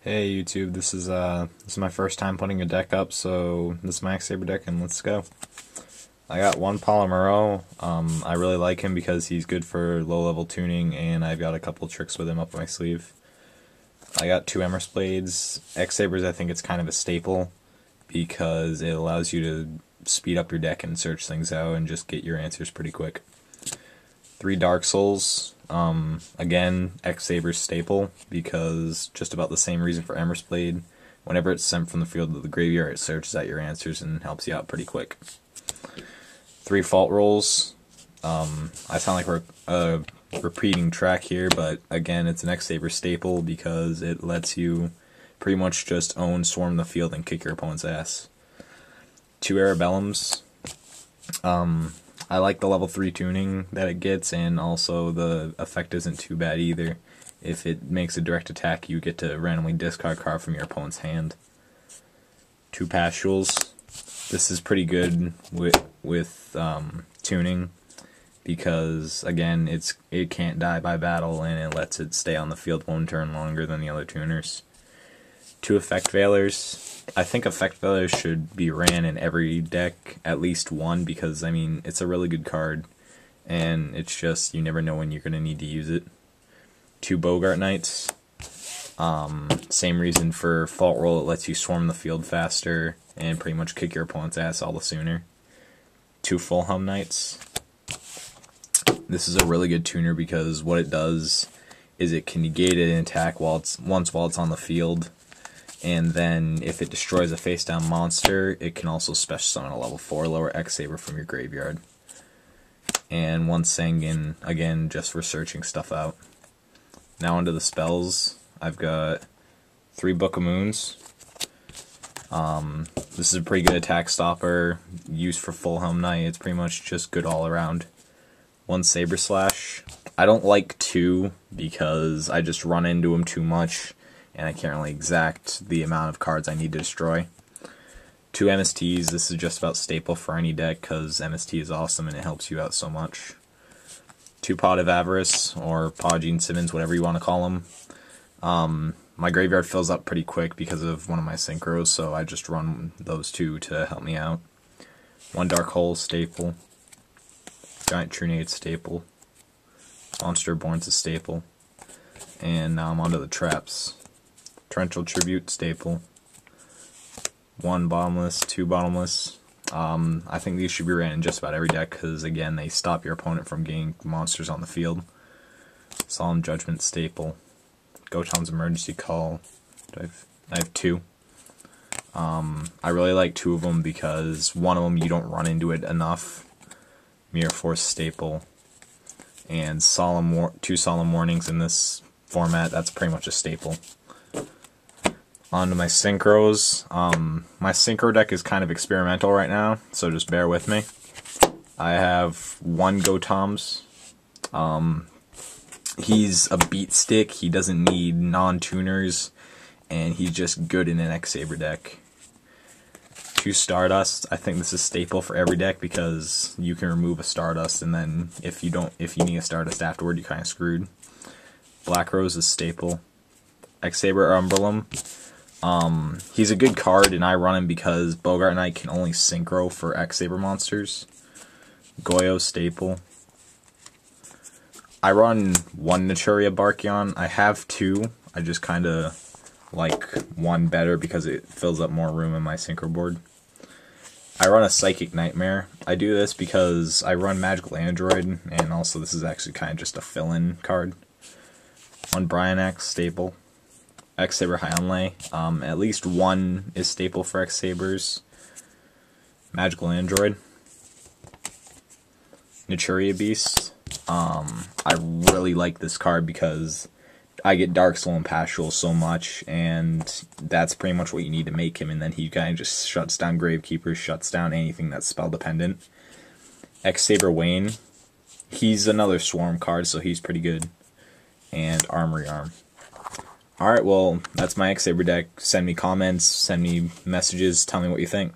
Hey YouTube, this is my first time putting a deck up, so this is my X-saber deck, and let's go. I got one Palomero. I really like him because he's good for low-level tuning, and I've got a couple tricks with him up my sleeve. I got two Emerald Blades. X-sabers, I think it's kind of a staple because it allows you to speed up your deck and search things out and just get your answers pretty quick. Three Dark Souls. Again, X-Saber's staple, because just about the same reason for Emerald Blade. Whenever it's sent from the field to the graveyard, it searches out your answers and helps you out pretty quick. Three Fault Rolls. I sound like a repeating track here, but again, it's an X-Saber staple because it lets you pretty much just swarm the field and kick your opponent's ass. Two Arabellums. I like the level 3 tuning that it gets, and also the effect isn't too bad either. If it makes a direct attack, you get to randomly discard a card from your opponent's hand. Two Pastules. This is pretty good with tuning because, again, it can't die by battle, and it lets it stay on the field one turn longer than the other tuners. Two Effect Veilers. I think Effect Veilers should be ran in every deck, at least one, because, I mean, it's a really good card, and it's just, you never know when you're going to need to use it. Two Bogart Knights. Same reason for Fault Roll, it lets you swarm the field faster, and pretty much kick your opponent's ass all the sooner. Two Fulham Knights. This is a really good tuner because what it does is it can negate an attack while it's on the field. And then, if it destroys a face-down monster, it can also special summon a level 4 lower X-Saber from your graveyard. And one Sanguine, again, just for searching stuff out. Now onto the spells. I've got 3 Book of Moons. This is a pretty good attack stopper, used for Fulham Knight. It's pretty much just good all around. One Saber Slash. I don't like 2 because I just run into them too much, and I can't really exact the amount of cards I need to destroy. Two MSTs, this is just about staple for any deck because MST is awesome and it helps you out so much. Two Pot of Avarice, or Podgene Simmons, whatever you want to call them. My graveyard fills up pretty quick because of one of my synchros, so I just run those two to help me out. One Dark Hole staple. Giant Trunade staple. Monster Born's a staple. And now I'm onto the traps. Torrential Tribute staple. One Bottomless, two Bottomless. I think these should be ran in just about every deck because, again, they stop your opponent from getting monsters on the field. Solemn Judgment staple. Goton's Emergency Call. I have 2. I really like 2 of them because one of them you don't run into it enough. Mirror Force staple. And 2 Solemn Warnings in this format. That's pretty much a staple. On to my synchros. My synchro deck is kind of experimental right now, so just bear with me. I have 1 Gotoms. He's a beat stick. He doesn't need non-tuners, and he's just good in an X-Saber deck. 2 Stardust. I think this is staple for every deck because you can remove a Stardust, and then if you need a Stardust afterward, you're kind of screwed. Black Rose is staple. X-Saber Umbrelam. He's a good card, and I run him because Bogart Knight can only synchro for X-Saber monsters. Goyo staple. I run 1 Naturia Barkion. I have 2. I just kind of like 1 better because it fills up more room in my synchro board. I run a Psychic Nightmare. I do this because I run Magical Android, and also this is actually kind of just a fill-in card. 1 Brionax staple. X-Saber Hyunlei. At least 1 is staple for X-Sabers. Magical Android. Naturia Beast. I really like this card because I get Dark Soul and Pastule so much, and that's pretty much what you need to make him, and then he kind of just shuts down Gravekeepers, shuts down anything that's spell dependent. X-Saber Wayne. He's another Swarm card, so he's pretty good. And Armory Arm. Alright, well, that's my X-Saber deck. Send me comments, send me messages, tell me what you think.